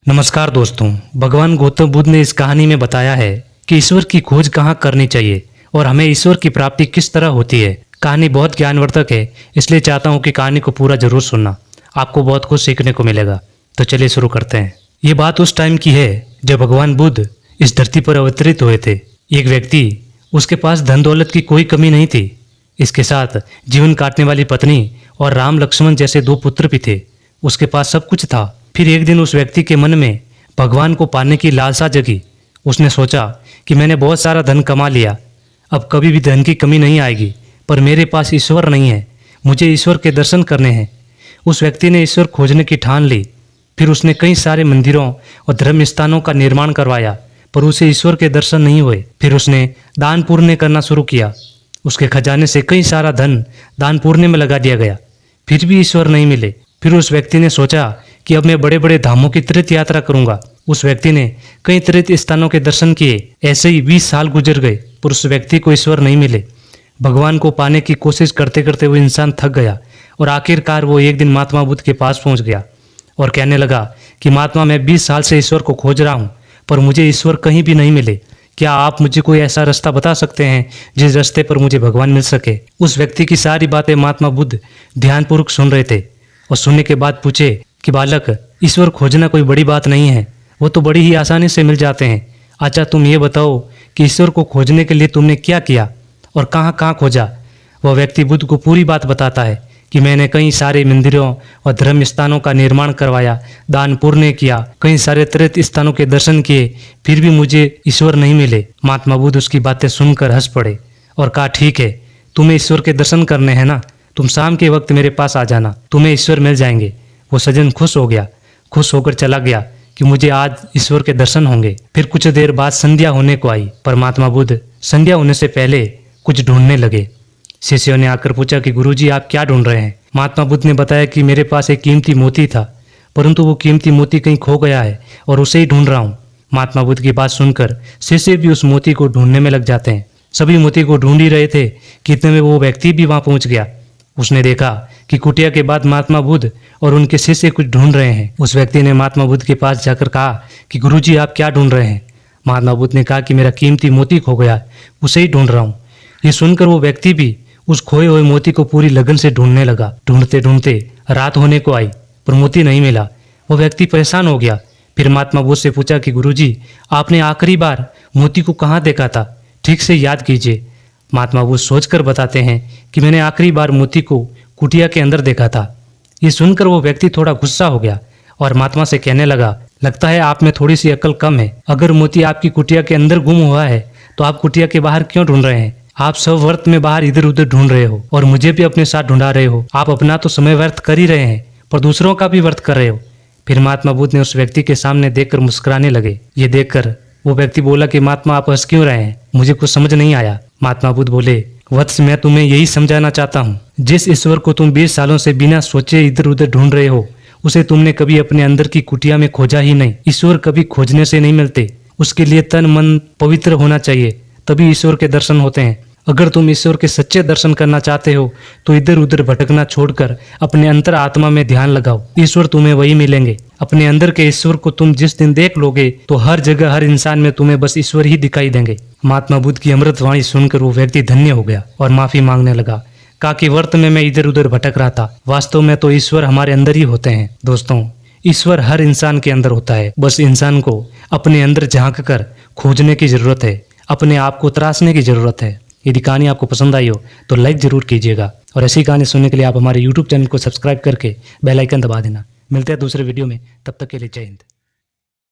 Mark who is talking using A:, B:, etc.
A: नमस्कार दोस्तों, भगवान गौतम बुद्ध ने इस कहानी में बताया है कि ईश्वर की खोज कहाँ करनी चाहिए और हमें ईश्वर की प्राप्ति किस तरह होती है। कहानी बहुत ज्ञानवर्धक है, इसलिए चाहता हूँ कि कहानी को पूरा जरूर सुनना, आपको बहुत कुछ सीखने को मिलेगा। तो चलिए शुरू करते हैं। ये बात उस टाइम की है जब भगवान बुद्ध इस धरती पर अवतरित हुए थे। एक व्यक्ति, उसके पास धन दौलत की कोई कमी नहीं थी। इसके साथ जीवन काटने वाली पत्नी और राम लक्ष्मण जैसे 2 पुत्र भी थे। उसके पास सब कुछ था। फिर एक दिन उस व्यक्ति के मन में भगवान को पाने की लालसा जगी। उसने सोचा कि मैंने बहुत सारा धन कमा लिया, अब कभी भी धन की कमी नहीं आएगी, पर मेरे पास ईश्वर नहीं है, मुझे ईश्वर के दर्शन करने हैं। उस व्यक्ति ने ईश्वर खोजने की ठान ली। फिर उसने कई सारे मंदिरों और धर्म स्थानों का निर्माण करवाया, पर उसे ईश्वर के दर्शन नहीं हुए। फिर उसने दान पुण्य करना शुरू किया। उसके खजाने से कई सारा धन दान पुण्य में लगा दिया गया, फिर भी ईश्वर नहीं मिले। फिर उस व्यक्ति ने सोचा कि अब मैं बड़े बड़े धामों की तीर्थ यात्रा करूंगा। उस व्यक्ति ने कई तीर्थ स्थानों के दर्शन किए। ऐसे ही 20 साल गुजर गए, पर उस व्यक्ति को ईश्वर नहीं मिले। भगवान को पाने की कोशिश करते करते वो इंसान थक गया और आखिरकार वो एक दिन महात्मा बुद्ध के पास पहुंच गया और कहने लगा कि महात्मा, मैं 20 साल से ईश्वर को खोज रहा हूँ, पर मुझे ईश्वर कहीं भी नहीं मिले। क्या आप मुझे कोई ऐसा रास्ता बता सकते हैं जिस रास्ते पर मुझे भगवान मिल सके। उस व्यक्ति की सारी बातें महात्मा बुद्ध ध्यानपूर्वक सुन रहे थे और सुनने के बाद पूछे कि बालक, ईश्वर खोजना कोई बड़ी बात नहीं है, वो तो बड़ी ही आसानी से मिल जाते हैं। अच्छा, तुम ये बताओ कि ईश्वर को खोजने के लिए तुमने क्या किया और कहाँ कहाँ खोजा। वह व्यक्ति बुद्ध को पूरी बात बताता है कि मैंने कई सारे मंदिरों और धर्म स्थानों का निर्माण करवाया, दान पुण्य किया, कई सारे तीर्थ स्थानों के दर्शन किए, फिर भी मुझे ईश्वर नहीं मिले। महात्मा बुद्ध उसकी बातें सुनकर हंस पड़े और कहा, ठीक है, तुम्हें ईश्वर के दर्शन करने हैं ना, तुम शाम के वक्त मेरे पास आ जाना, तुम्हें ईश्वर मिल जाएंगे। वो सज्जन खुश हो गया, खुश होकर चला गया कि मुझे आज ईश्वर के दर्शन होंगे। फिर कुछ देर बाद संध्या होने को आई, पर महात्मा बुद्ध संध्या होने से पहले कुछ ढूंढने लगे। शिष्यों ने आकर पूछा कि गुरुजी, आप क्या ढूंढ रहे हैं। महात्मा बुद्ध ने बताया कि मेरे पास एक कीमती मोती था, परंतु वो कीमती मोती कहीं खो गया है और उसे ही ढूंढ रहा हूँ। महात्मा बुद्ध की बात सुनकर शिष्य भी उस मोती को ढूंढने में लग जाते हैं। सभी मोती को ढूंढ ही रहे थे कि इतने में वो व्यक्ति भी वहां पहुंच गया। उसने देखा कि कुटिया के बाद महात्मा बुद्ध और उनके शिष्य कुछ ढूंढ रहे हैं। उस व्यक्ति ने महात्मा बुद्ध के पास जाकर कहा कि गुरुजी, आप क्या ढूंढ रहे हैं। महात्मा बुद्ध ने कहा कि मेरा कीमती मोती खो गया, उसे ही ढूंढ रहा हूँ। ये सुनकर वो व्यक्ति भी उस खोए हुए मोती को पूरी लगन से ढूंढने लगा। ढूंढते ढूंढते रात होने को आई, पर मोती नहीं मिला। वो व्यक्ति परेशान हो गया। फिर महात्मा बुद्ध से पूछा कि गुरुजी, आपने आखिरी बार मोती को कहाँ देखा था, ठीक से याद कीजिए। महात्मा बुद्ध सोचकर बताते हैं कि मैंने आखिरी बार मोती को कुटिया के अंदर देखा था। ये सुनकर वो व्यक्ति थोड़ा गुस्सा हो गया और महात्मा से कहने लगा, लगता है आप में थोड़ी सी अकल कम है। अगर मोती आपकी कुटिया के अंदर गुम हुआ है तो आप कुटिया के बाहर क्यों ढूंढ रहे हैं। आप सब वर्त में बाहर इधर उधर ढूंढ रहे हो और मुझे भी अपने साथ ढूंढा रहे हो। आप अपना तो समय व्यर्थ कर ही रहे हैं, पर दूसरों का भी व्यर्थ कर रहे हो। फिर महात्मा बुद्ध ने उस व्यक्ति के सामने देखकर मुस्कुराने लगे। ये देखकर वो व्यक्ति बोला कि महात्मा, आप हंस क्यों रहे हैं, मुझे कुछ समझ नहीं आया। महात्मा बुद्ध बोले, वत्स, मैं तुम्हें यही समझाना चाहता हूँ, जिस ईश्वर को तुम 20 सालों से बिना सोचे इधर उधर ढूंढ रहे हो, उसे तुमने कभी अपने अंदर की कुटिया में खोजा ही नहीं। ईश्वर कभी खोजने से नहीं मिलते, उसके लिए तन मन पवित्र होना चाहिए, तभी ईश्वर के दर्शन होते हैं। अगर तुम ईश्वर के सच्चे दर्शन करना चाहते हो तो इधर उधर भटकना छोड़कर अपने अंतर आत्मा में ध्यान लगाओ, ईश्वर तुम्हें वही मिलेंगे। अपने अंदर के ईश्वर को तुम जिस दिन देख लोगे तो हर जगह हर इंसान में तुम्हें बस ईश्वर ही दिखाई देंगे। महात्मा बुद्ध की अमृत वाणी सुनकर वो व्यक्ति धन्य हो गया और माफी मांगने लगा। कहा कि वर्त में मैं इधर उधर भटक रहा था, वास्तव में तो ईश्वर हमारे अंदर ही होते हैं। दोस्तों, ईश्वर हर इंसान के अंदर होता है, बस इंसान को अपने अंदर झांक कर खोजने की जरूरत है, अपने आप को तराशने की जरूरत है। यदि कहानी आपको पसंद आई हो तो लाइक जरूर कीजिएगा और ऐसी कहानी सुनने के लिए आप हमारे YouTube चैनल को सब्सक्राइब करके बेल आइकन दबा देना। मिलते हैं दूसरे वीडियो में, तब तक के लिए जय हिंद।